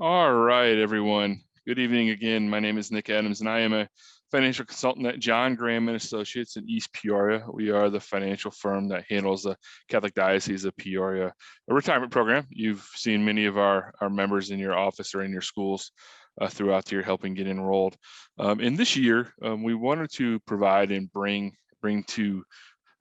All right, everyone. Good evening again. My name is Nick Adams, and I am a financial consultant at John Graham and Associates in East Peoria. We are the financial firm that handles the Catholic Diocese of Peoria, a retirement program. You've seen many of our members in your office or in your schools throughout the year helping get enrolled. And this year, we wanted to provide and bring to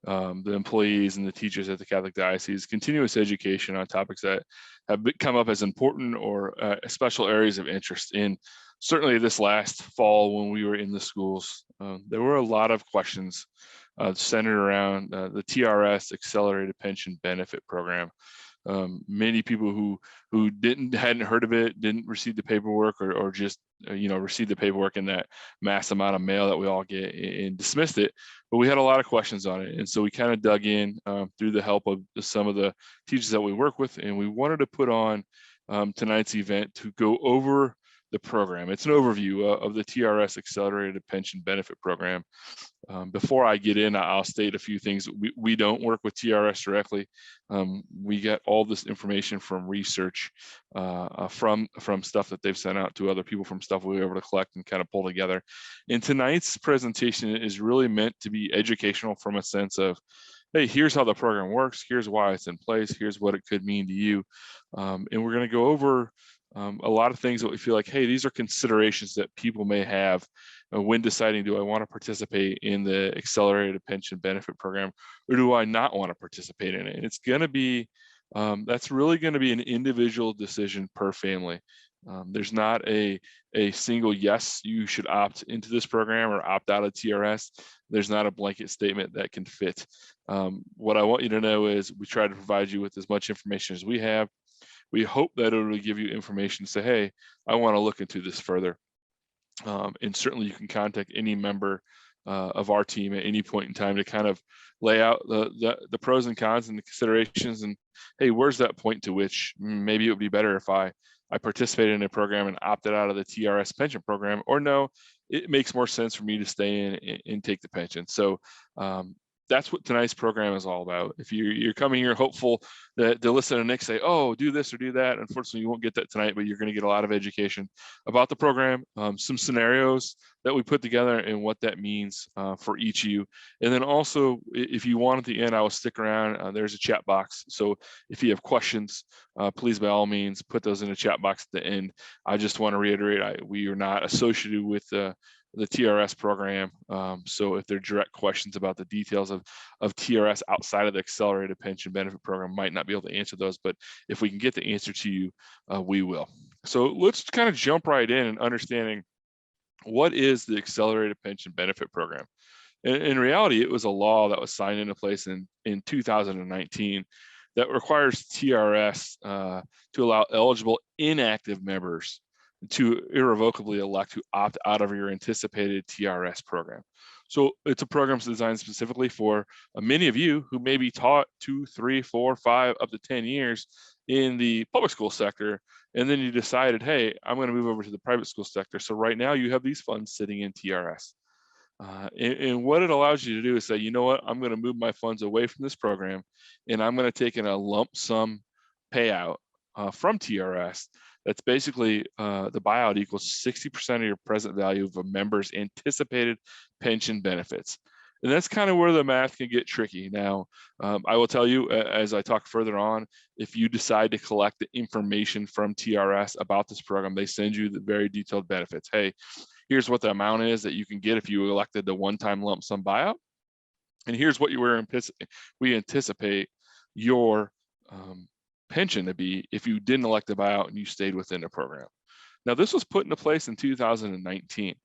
the employees and the teachers at the Catholic Diocese continuous education on topics that have come up as important or special areas of interest. In certainly this last fall when we were in the schools, there were a lot of questions centered around the TRS Accelerated Pension Benefit Program. Many people who hadn't heard of it, didn't receive the paperwork, or just received the paperwork in that mass amount of mail that we all get and dismissed it. But we had a lot of questions on it, and so we kind of dug in through the help of some of the teachers that we work with, and we wanted to put on tonight's event to go over the program. It's an overview of the TRS Accelerated Pension Benefit Program. Before I get in, I'll state a few things. We don't work with TRS directly. We get all this information from research, from stuff that they've sent out to other people, from stuff we were able to collect and kind of pull together. And tonight's presentation is really meant to be educational from a sense of, hey, here's how the program works, here's why it's in place, here's what it could mean to you. And we're going to go over a lot of things that we feel like, hey, these are considerations that people may have when deciding, do I want to participate in the Accelerated Pension Benefit Program, or do I not want to participate in it? And it's going to be, that's really going to be an individual decision per family. There's not a single yes, you should opt into this program or opt out of TRS. There's not a blanket statement that can fit. What I want you to know is we try to provide you with as much information as we have. We hope that it will give you information to say, hey, I want to look into this further. And certainly you can contact any member of our team at any point in time to kind of lay out the pros and cons and the considerations, and hey, where's that point to which maybe it would be better if I participated in a program and opted out of the TRS pension program, or no, it makes more sense for me to stay in and take the pension. So that's what tonight's program is all about. If you're coming here hopeful that to listen to Nick say, oh, do this or do that, unfortunately, you won't get that tonight, but you're going to get a lot of education about the program, some scenarios that we put together and what that means for each of you. And then also, if you want at the end, I will stick around. There's a chat box. So if you have questions, please, by all means, put those in the chat box at the end. I just want to reiterate, we are not associated with the TRS program. So if there are direct questions about the details of TRS outside of the Accelerated Pension Benefit Program, might not be able to answer those, but if we can get the answer to you, we will. So let's kind of jump right in and understanding what is the Accelerated Pension Benefit Program. In reality, it was a law that was signed into place in 2019 that requires TRS to allow eligible inactive members to irrevocably elect to opt out of your anticipated TRS program. So it's a program designed specifically for many of you who may be taught 2, 3, 4, 5, up to 10 years in the public school sector, and then you decided, hey, I'm going to move over to the private school sector. So right now you have these funds sitting in TRS. And what it allows you to do is say, you know what, I'm going to move my funds away from this program, and I'm going to take in a lump sum payout from TRS. That's basically the buyout equals 60% of your present value of a member's anticipated pension benefits. And that's kind of where the math can get tricky. Now, I will tell you, as I talk further on, if you decide to collect the information from TRS about this program, they send you the very detailed benefits. Hey, here's what the amount is that you can get if you elected the one-time lump sum buyout. And here's what we anticipate your pension to be if you didn't elect the buyout and you stayed within the program. Now, this was put into place in 2019.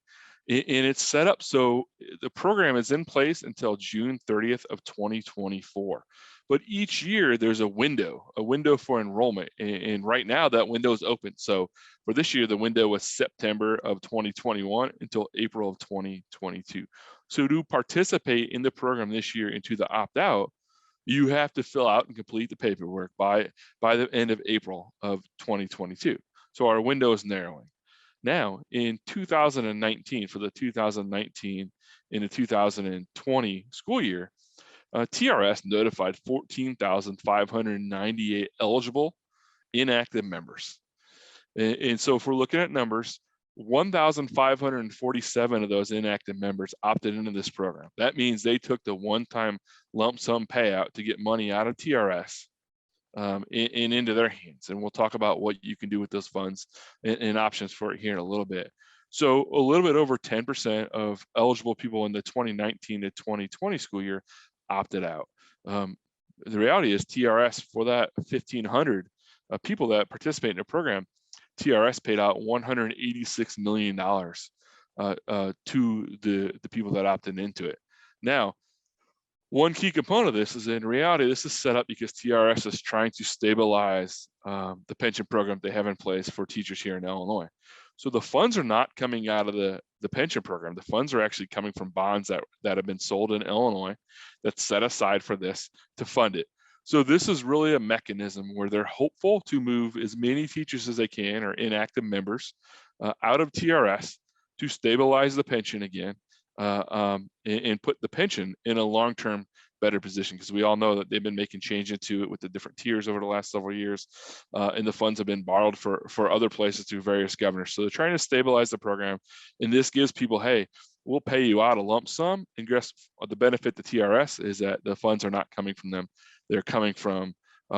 And it's set up so the program is in place until June 30th of 2024. But each year there's a window for enrollment. And right now that window is open. So for this year, the window was September of 2021 until April of 2022. So to participate in the program this year into the opt-out, you have to fill out and complete the paperwork by the end of April of 2022. So our window is narrowing. Now, in 2019, for the 2019 and the 2020 school year, TRS notified 14,598 eligible inactive members. And so if we're looking at numbers, 1,547 of those inactive members opted into this program. That means they took the one-time lump sum payout to get money out of TRS and into their hands. And we'll talk about what you can do with those funds and options for it here in a little bit. So a little bit over 10% of eligible people in the 2019 to 2020 school year opted out. The reality is TRS, for that 1,500 people that participate in the program, TRS paid out $186 million to the people that opted into it. Now, one key component of this is, in reality, this is set up because TRS is trying to stabilize the pension program they have in place for teachers here in Illinois. So the funds are not coming out of the pension program. The funds are actually coming from bonds that have been sold in Illinois that's set aside for this to fund it. So this is really a mechanism where they're hopeful to move as many teachers as they can, or inactive members, out of TRS to stabilize the pension again, and put the pension in a long-term better position, because we all know that they've been making changes to it with the different tiers over the last several years, and the funds have been borrowed for other places through various governors. So they're trying to stabilize the program, and this gives people, hey, we'll pay you out a lump sum, and guess the benefit to TRS is that the funds are not coming from them. They're coming from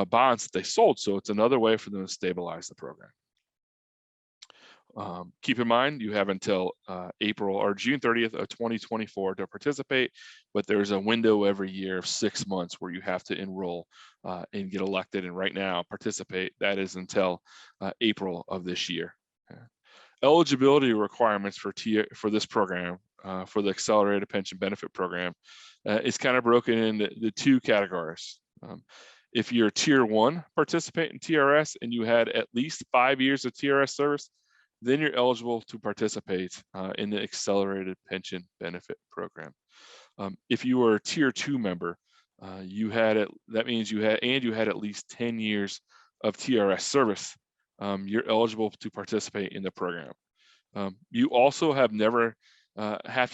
bonds that they sold. So it's another way for them to stabilize the program. Keep in mind, you have until April or June 30th of 2024 to participate, but there's a window every year of 6 months where you have to enroll and get elected. And right now, participate. That is until April of this year. Eligibility requirements for this program, for the Accelerated Pension Benefit Program, is kind of broken into the two categories. If you're a Tier 1 participant in TRS and you had at least 5 years of TRS service, then you're eligible to participate in the Accelerated Pension Benefit Program. If you were a Tier 2 member, that means you had at least 10 years of TRS service, you're eligible to participate in the program. You also have to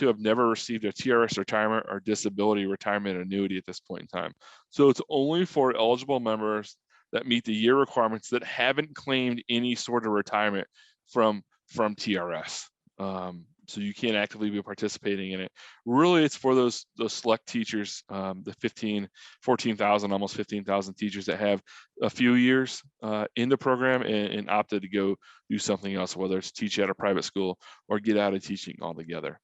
have never received a TRS retirement or disability retirement annuity at this point in time. So it's only for eligible members that meet the year requirements that haven't claimed any sort of retirement from TRS. So you can't actively be participating in it. Really, it's for those select teachers, the 14,000, almost 15,000 teachers that have a few years in the program and opted to go do something else, whether it's teach at a private school or get out of teaching altogether.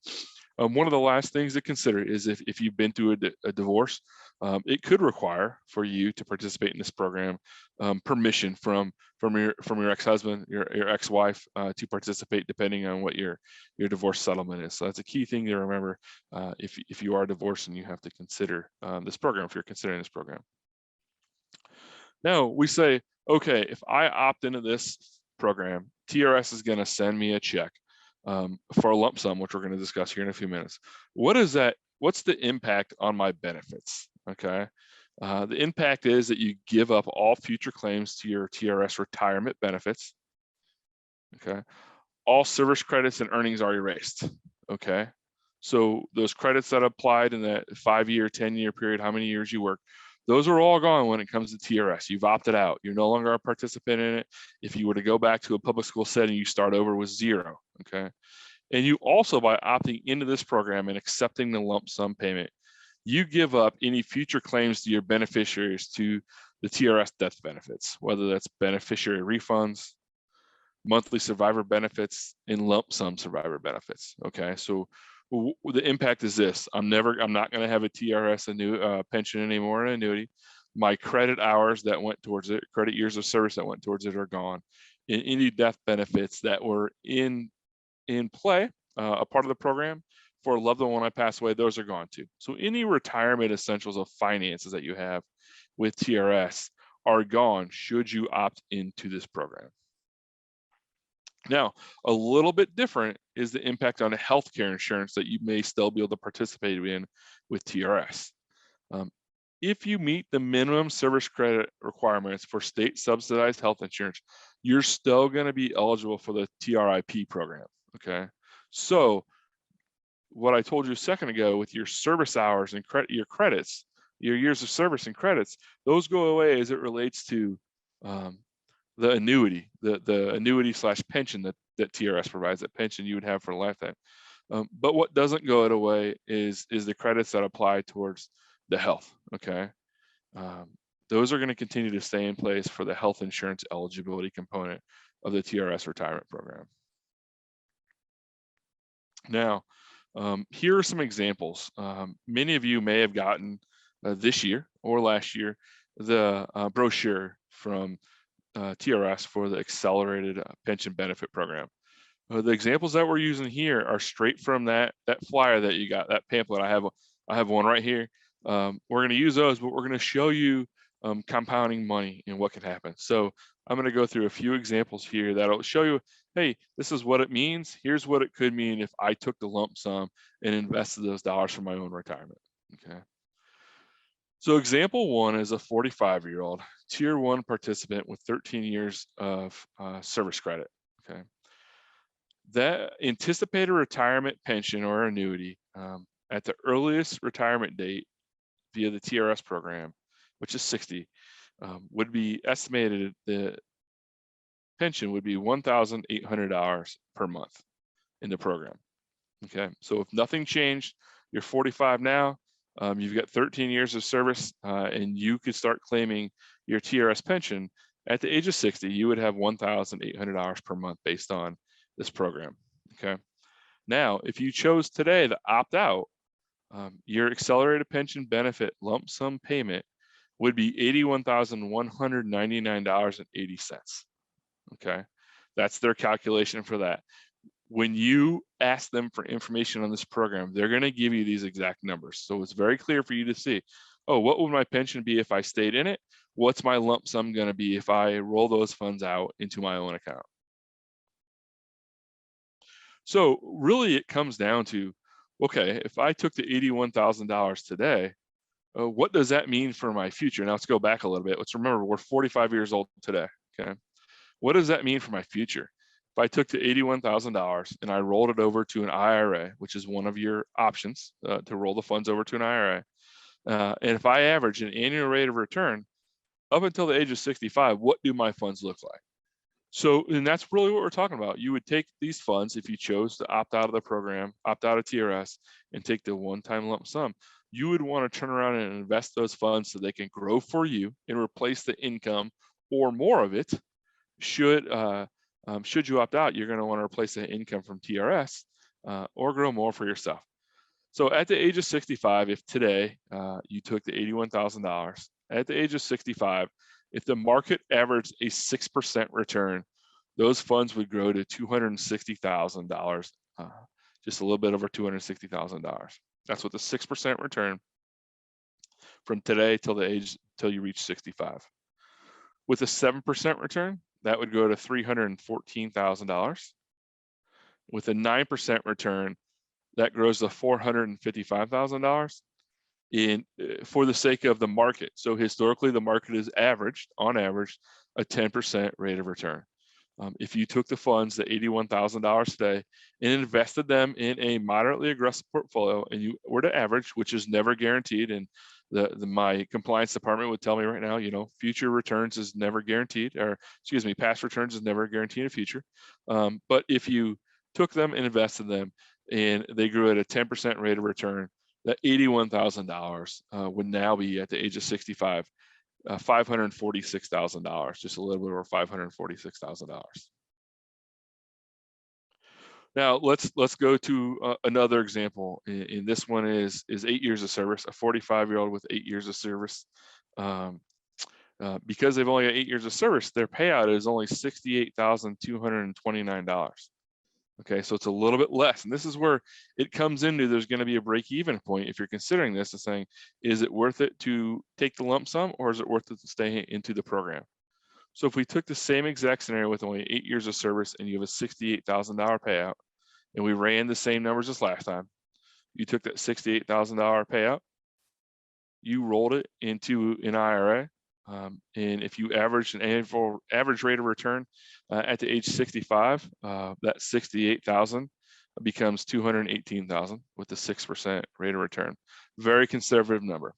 One of the last things to consider is if you've been through a divorce, it could require for you to participate in this program permission from your ex-husband, your ex-wife, to participate, depending on what your divorce settlement is. So that's a key thing to remember if you are divorced and you have to consider this program, if you're considering this program. Now we say, okay, if I opt into this program, TRS is going to send me a check for a lump sum, which we're going to discuss here in a few minutes. What's the impact on my benefits? Okay. The impact is that you give up all future claims to your TRS retirement benefits. Okay. All service credits and earnings are erased. Okay. So those credits that applied in that 5-year, 10-year period, how many years you work, those are all gone when it comes to TRS. You've opted out. You're no longer a participant in it. If you were to go back to a public school setting, you start over with 0. Okay. And you also, by opting into this program and accepting the lump sum payment, you give up any future claims to your beneficiaries to the TRS death benefits, whether that's beneficiary refunds, monthly survivor benefits, and lump sum survivor benefits. Okay, so the impact is this: I'm not going to have a TRS pension anymore, an annuity. My credit hours that went towards it, credit years of service that went towards it, are gone. And any death benefits that were in play, a part of the program for a loved one when I pass away, those are gone too. So any retirement essentials of finances that you have with TRS are gone should you opt into this program. Now, a little bit different is the impact on healthcare insurance that you may still be able to participate in with TRS. If you meet the minimum service credit requirements for state subsidized health insurance, you're still going to be eligible for the TRIP program. Okay, so what I told you a second ago with your service hours and your credits, your years of service and credits, those go away as it relates to the annuity, the annuity slash pension that TRS provides, that pension you would have for a lifetime. But what doesn't go away is the credits that apply towards the health. Okay, those are going to continue to stay in place for the health insurance eligibility component of the TRS retirement program. Now, here are some examples. Many of you may have gotten this year or last year the brochure from TRS for the accelerated pension benefit program. The examples that we're using here are straight from that flyer that you got, that pamphlet. I have one right here. We're going to use those, but we're going to show you compounding money and what can happen. So I'm going to go through a few examples here that'll show you, hey, this is what it means. Here's what it could mean if I took the lump sum and invested those dollars for my own retirement. Okay. So example one is a 45-year-old tier 1 participant with 13 years of service credit. Okay. That anticipated retirement pension or annuity at the earliest retirement date via the TRS program, which is 60, would be estimated the pension would be $1,800 per month in the program. Okay, so if nothing changed, you're 45 now, you've got 13 years of service, and you could start claiming your TRS pension at the age of 60, you would have $1,800 per month based on this program. Okay, now if you chose today to opt out, your accelerated pension benefit lump sum payment would be $81,199.80. Okay, that's their calculation for that. When you ask them for information on this program, they're going to give you these exact numbers. So it's very clear for you to see, oh, what would my pension be if I stayed in it? What's my lump sum going to be if I roll those funds out into my own account? So really it comes down to, okay, if I took the $81,000 today, what does that mean for my future? Now let's go back a little bit. Let's remember we're 45 years old today, okay? What does that mean for my future? If I took the $81,000 and I rolled it over to an IRA, which is one of your options to roll the funds over to an IRA, and if I average an annual rate of return up until the age of 65, what do my funds look like? So, and that's really what we're talking about. You would take these funds if you chose to opt out of the program, opt out of TRS, and take the one-time lump sum. You would want to turn around and invest those funds so they can grow for you and replace the income or more of it. Should you opt out, you're going to want to replace the income from TRS or grow more for yourself. So at the age of 65, if today you took the $81,000, at the age of 65, if the market averaged a 6% return, those funds would grow to $260,000, just a little bit over $260,000. That's what the 6% return from today till you reach 65. With a 7% return, that would go to $314,000. With a 9% return, that grows to $455,000. For the sake of the market. So historically, the market is averaged, on average, a 10% rate of return. If you took the funds, the $81,000 today, and invested them in a moderately aggressive portfolio, and you were to average, which is never guaranteed, and my compliance department would tell me right now, future returns is never guaranteed, or excuse me, past returns is never guaranteed in future. But if you took them and invested them, and they grew at a 10% rate of return, that $81,000 would now be at the age of 65, $546,000, just a little bit over $546,000. Now let's go to another example. And this one is 8 years of service, a 45-year-old with 8 years of service. Because they've only got 8 years of service, their payout is only $68,229. Okay, so it's a little bit less. And this is where it comes into, there's going to be a break-even point if you're considering this and saying, is it worth it to take the lump sum or is it worth it to stay into the program? So if we took the same exact scenario with only 8 years of service and you have a $68,000 payout, and we ran the same numbers as last time, you took that $68,000 payout, you rolled it into an IRA, and if you average an annual average rate of return at the age 65, that 68,000 becomes 218,000 with a 6% rate of return. Very conservative number.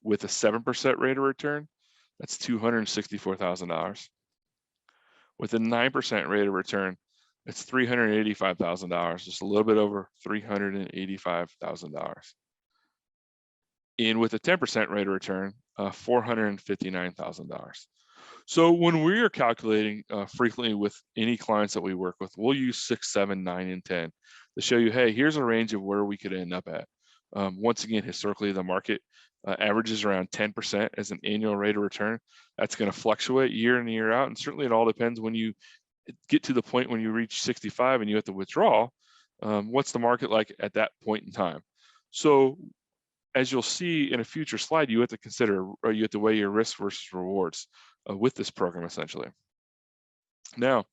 With a 7% rate of return, That's $264,000. With a 9% rate of return, it's $385,000, just a little bit over $385,000. And with a 10% rate of return, $459,000. So when we are calculating frequently with any clients that we work with, we'll use 6, 7, 9, and 10 to show you, hey, here's a range of where we could end up at. Once again, historically, the market averages around 10% as an annual rate of return. That's going to fluctuate year in and year out. And certainly it all depends when you get to the point when you reach 65 and you have to withdraw, what's the market like at that point in time? So as you'll see in a future slide, you have to consider, or you have to weigh your risk versus rewards with this program essentially. Now,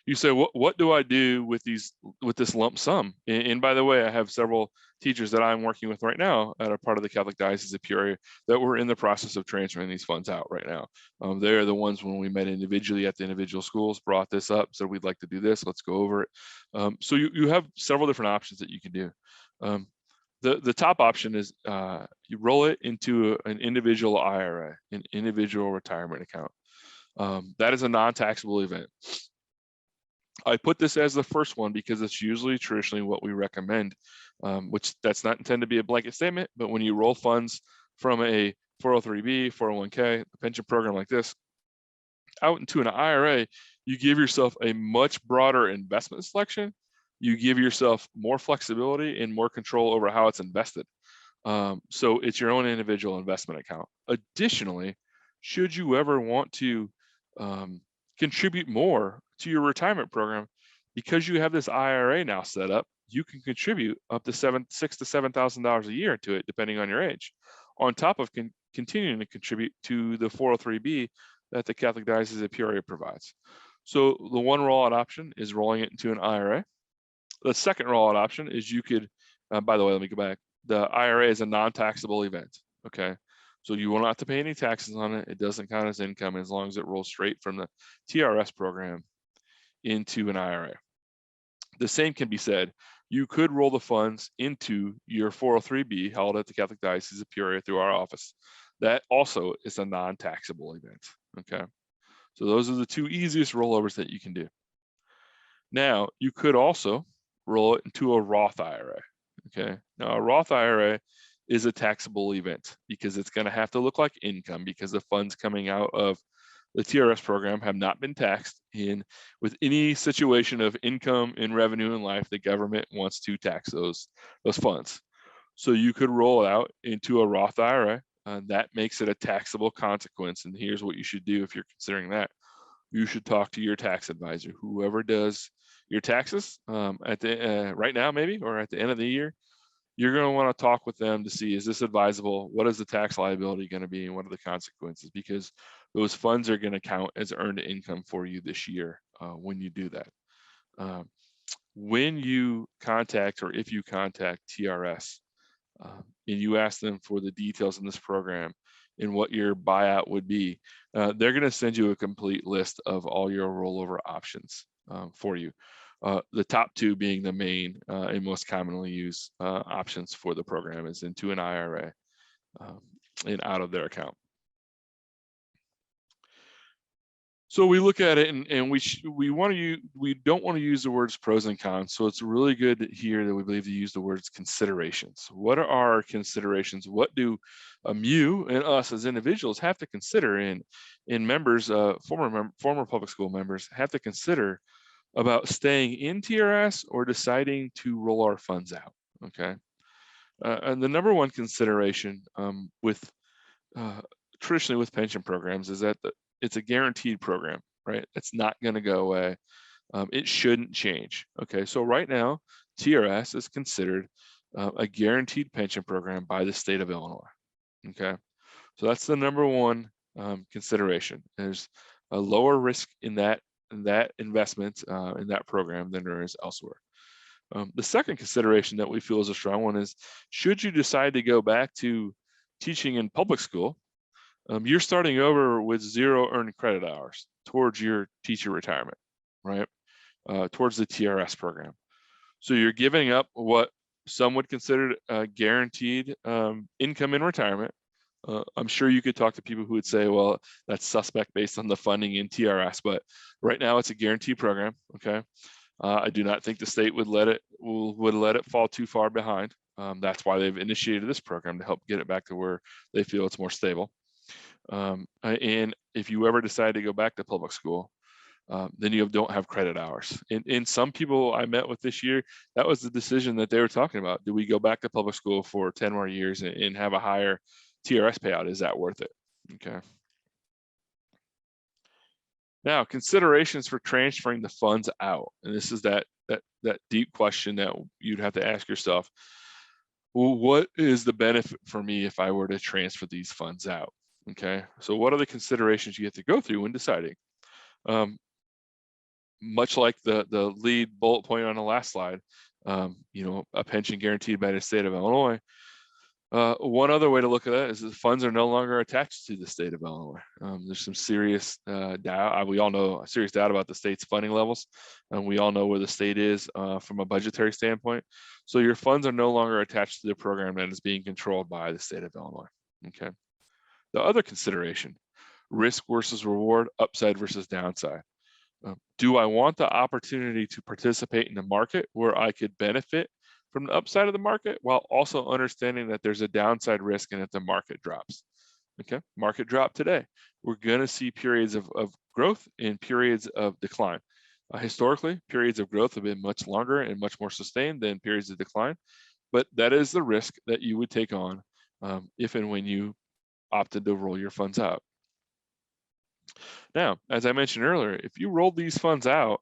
you say, what do I do with this lump sum? And by the way, I have several teachers that I'm working with right now that are part of the Catholic Diocese of Peoria that we're in the process of transferring these funds out right now. They're the ones when we met individually at the individual schools brought this up, said we'd like to do this, let's go over it. So you have several different options that you can do. The top option is you roll it into an individual IRA, an individual retirement account. That is a non-taxable event. I put this as the first one because it's usually traditionally what we recommend, which that's not intended to be a blanket statement, but when you roll funds from a 403B, 401k, a pension program like this, out into an IRA, you give yourself a much broader investment selection. You give yourself more flexibility and more control over how it's invested. So it's your own individual investment account. Additionally, should you ever want to contribute more to your retirement program, because you have this IRA now set up, you can contribute up to $6,000 to $7,000 a year to it, depending on your age, on top of continuing to contribute to the 403B that the Catholic Diocese of Peoria provides. So the one rollout option is rolling it into an IRA. The second rollout option is you could, by the way, let me go back. The IRA is a non-taxable event, okay? So you will not have to pay any taxes on it. It doesn't count as income as long as it rolls straight from the TRS program into an IRA. The same can be said. You could roll the funds into your 403B held at the Catholic Diocese of Peoria through our office. That also is a non-taxable event, okay? So those are the two easiest rollovers that you can do. Now, you could also roll it into a Roth IRA, okay? Now, a Roth IRA is a taxable event because it's going to have to look like income because the funds coming out of the TRS program have not been taxed. In with any situation of income and revenue in life, the government wants to tax those funds. So you could roll it out into a Roth IRA. That makes it a taxable consequence. And here's what you should do if you're considering that. You should talk to your tax advisor, whoever does your taxes at the right now maybe, or at the end of the year. You're going to want to talk with them to see, is this advisable? What is the tax liability going to be? And what are the consequences? Because those funds are going to count as earned income for you this year when you do that. When you contact, or if you contact TRS and you ask them for the details in this program and what your buyout would be, they're going to send you a complete list of all your rollover options for you. The top two being the main and most commonly used options for the program is into an IRA and out of their account. So we look at it and we don't want to use the words pros and cons. So it's really good here that we believe to use the words considerations. What are our considerations? What do you and us as individuals have to consider in members, former public school members have to consider about staying in TRS or deciding to roll our funds out, okay? And the number one consideration traditionally with pension programs is that it's a guaranteed program, right? It's not gonna go away. It shouldn't change, okay? So right now, TRS is considered a guaranteed pension program by the state of Illinois, okay? So that's the number one consideration. There's a lower risk in that investment in that program than there is elsewhere. The second consideration that we feel is a strong one is, should you decide to go back to teaching in public school, you're starting over with 0 earned credit hours towards your teacher retirement, right? Towards the TRS program. So you're giving up what some would consider a guaranteed income in retirement I'm sure you could talk to people who would say, well, that's suspect based on the funding in TRS, but right now it's a guaranteed program. Okay, I do not think the state would let it fall too far behind. That's why they've initiated this program, to help get it back to where they feel it's more stable. And if you ever decide to go back to public school, then you don't have credit hours. And some people I met with this year, that was the decision that they were talking about. Do we go back to public school for 10 more years and have a higher TRS payout? Is that worth it? Okay. Now, considerations for transferring the funds out. And this is that deep question that you'd have to ask yourself. Well, what is the benefit for me if I were to transfer these funds out? Okay, so what are the considerations you have to go through when deciding? Much like the lead bullet point on the last slide, a pension guaranteed by the state of Illinois. One other way to look at that is the funds are no longer attached to the state of Illinois. There's some serious doubt. We all know serious doubt about the state's funding levels, and we all know where the state is from a budgetary standpoint. So your funds are no longer attached to the program that is being controlled by the state of Illinois. Okay. The other consideration: risk versus reward, upside versus downside. Do I want the opportunity to participate in the market where I could benefit from the upside of the market, while also understanding that there's a downside risk and if the market drops? Okay, market drop today. We're going to see periods of growth and periods of decline. Historically, periods of growth have been much longer and much more sustained than periods of decline, but that is the risk that you would take on if and when you opted to roll your funds out. Now, as I mentioned earlier, if you roll these funds out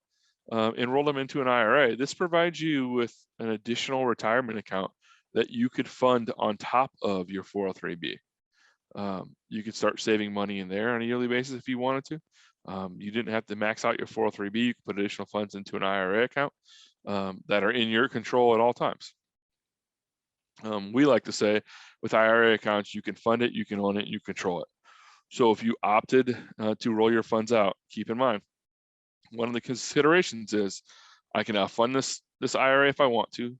and roll them into an IRA, this provides you with an additional retirement account that you could fund on top of your 403B. You could start saving money in there on a yearly basis if you wanted to. You didn't have to max out your 403B. You could put additional funds into an IRA account that are in your control at all times. We like to say with IRA accounts, you can fund it, you can own it, you control it. So if you opted to roll your funds out, keep in mind, one of the considerations is I can now fund this IRA if I want to.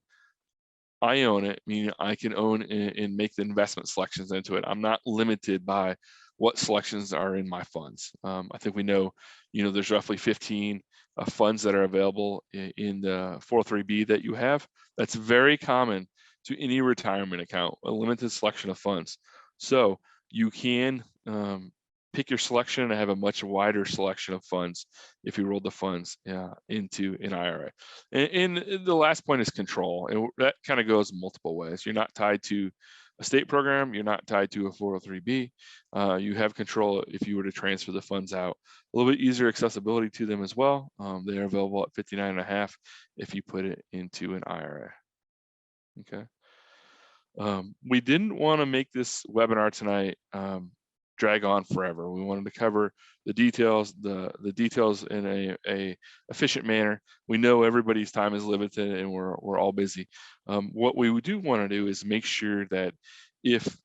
I own it, meaning I can own and make the investment selections into it. I'm not limited by what selections are in my funds. I think we know, there's roughly 15 funds that are available in the 403B that you have. That's very common to any retirement account, a limited selection of funds. So you can pick your selection and have a much wider selection of funds if you roll the funds into an IRA. And the last point is control, and that kind of goes multiple ways. You're not tied to a state program, you're not tied to a 403B. You have control if you were to transfer the funds out. A little bit easier accessibility to them as well. They are available at $59.50 if you put it into an IRA. Okay. We didn't want to make this webinar tonight drag on forever. We wanted to cover the details, the details in a efficient manner. We know everybody's time is limited and we're all busy. What we do want to do is make sure that if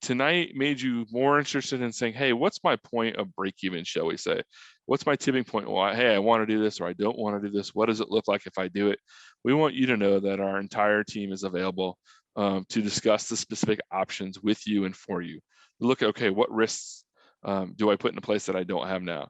tonight made you more interested in saying, hey, what's my point of break even, shall we say? What's my tipping point? Well, hey, I want to do this or I don't want to do this. What does it look like if I do it? We want you to know that our entire team is available to discuss the specific options with you and for you. Look at, okay, what risks do I put in place that I don't have now?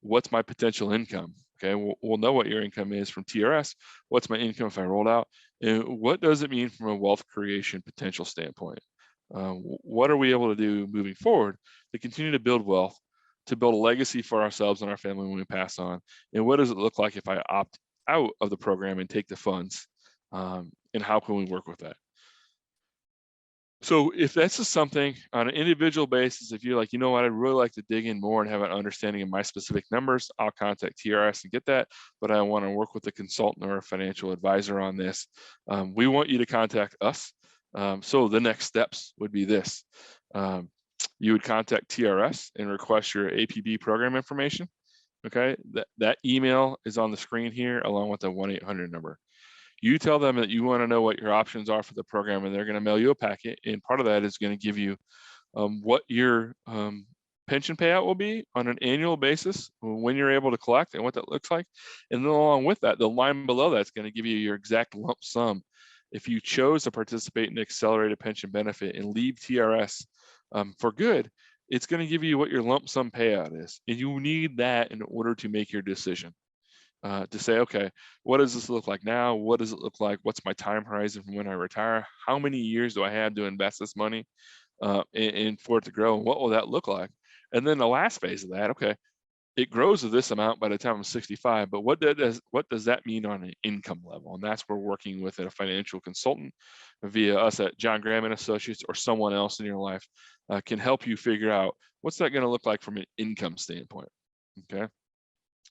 What's my potential income? Okay, we'll know what your income is from TRS. What's my income if I rolled out? And what does it mean from a wealth creation potential standpoint? What are we able to do moving forward to continue to build wealth, to build a legacy for ourselves and our family when we pass on? And what does it look like if I opt out of the program and take the funds? And how can we work with that? So if that's just something on an individual basis, if you're like, you know what, I'd really like to dig in more and have an understanding of my specific numbers, I'll contact TRS and get that, but I want to work with a consultant or a financial advisor on this. We want you to contact us. So the next steps would be this. You would contact TRS and request your APB program information. Okay, that email is on the screen here along with the 1-800 number. You tell them that you want to know what your options are for the program, and they're going to mail you a packet. And part of that is going to give you what your pension payout will be on an annual basis when you're able to collect and what that looks like. And then along with that, the line below that's going to give you your exact lump sum if you chose to participate in accelerated pension benefit and leave TRS for good, it's going to give you what your lump sum payout is. And you need that in order to make your decision. To say, okay, what does this look like now? What does it look like? What's my time horizon from when I retire? How many years do I have to invest this money and for it to grow? And what will that look like? And then the last phase of that, okay, it grows to this amount by the time I'm 65, but what does that mean on an income level? And that's where working with a financial consultant via us at John Graham and Associates or someone else in your life can help you figure out what's that going to look like from an income standpoint. Okay.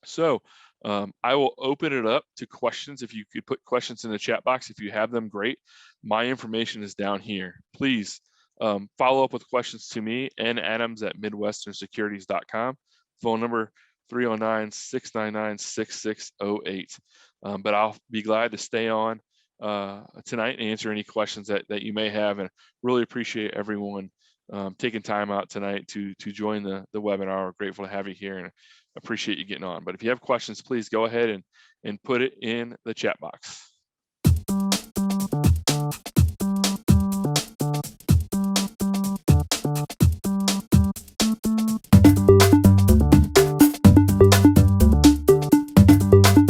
So I will open it up to questions. If you could put questions in the chat box, if you have them, great. My information is down here. Please follow up with questions to me and Adams at midwesternsecurities.com. Phone number 309-699-6608. But I'll be glad to stay on tonight and answer any questions that you may have. And really appreciate everyone taking time out tonight to join the webinar. We're grateful to have you here and appreciate you getting on. But if you have questions, please go ahead and put it in the chat box.